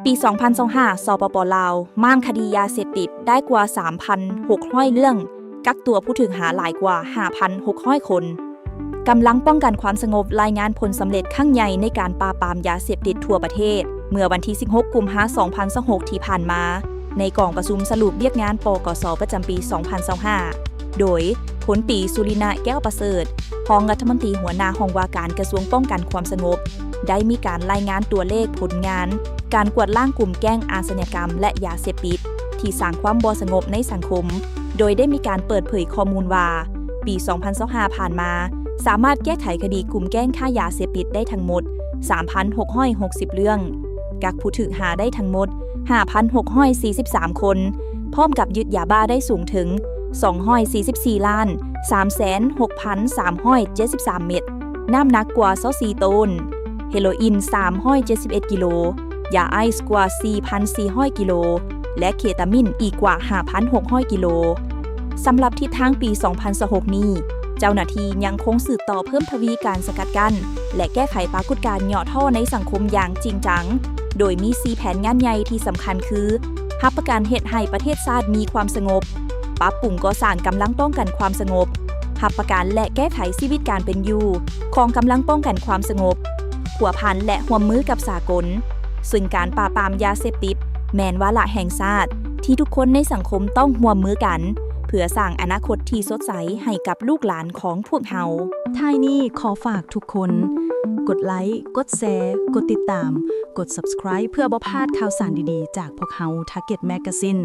ปี 2025 สปป.ลาวม่านคดียาเสพติดได้กว่า 3,600 เรื่องกักตัวผู้ถูกหาหลายกว่า 5,600 คนกำลังป้องกันความสงบรายงานผลสำเร็จครั้งใหญ่ในการปราบปรามยาเสพติดทั่วประเทศเมื่อวันที่ 16 กุมภาพันธ์ 2026 ที่ผ่านมาในกองประชุมสรุปเรียกงานปกส.ประจำปี 2025 โดยพลตรีสุรินาแก้วประเสริฐรองรัฐมนตรีหัวหน้าห้องว่าการกระทรวงป้องกันความสงบได้มีการรายงานตัวเลขผลงานการกวาดล้างกลุ่มแก๊งอาชญากรรมและยาเสพติดที่สร้างความบ่สงบในสังคมโดยได้มีการเปิดเผยข้อมูลว่าปี 2025 ผ่านมาสามารถแก้ไขคดีกลุ่มแก๊งค้ายาเสพติดได้ทั้งหมด 3,660 เรื่องกักผู้ถูกหาได้ทั้งหมด 5,643 คนพร้อมกับยึดยาบ้าได้สูงถึง 244,306,373 เม็ดน้ำหนักกว่า24ตันเฮโรอีน371 กิโลยาไอซ์กว่า 4,400 กิโลและเคตามีนอีกกว่า 5,600 กิโลสำหรับทิศทางปี 2026 นี้เจ้าหน้าที่ยังคงสืบต่อเพิ่มทวีการสกัดกั้นและแก้ไขปรากฏการณ์เหยาะท่อในสังคมอย่างจริงจังโดยมี4แผนงานใหญ่ที่สำคัญคือรับประกันเฮ็ดให้ประเทศชาติมีความสงบปรับปรุงก่อสร้างกำลังป้องกันความสงบรับประกันและแก้ไขชีวิตการเป็นอยู่ของกำลังป้องกันความสงบผัวพันและร่วมมือกับสากลซึ่งการปราบปรามยาเสพติดแม่นวาระแห่งชาติที่ทุกคนในสังคมต้องร่วมมือกันเพื่อสร้างอนาคตที่สดใสให้กับลูกหลานของพวกเฮาท้ายนี้ขอฝากทุกคนกดไลค์กดแชร์กดติดตามกด Subscribe เพื่อบ่พลาดข่าวสารดีๆจากพวกเฮา Target Magazine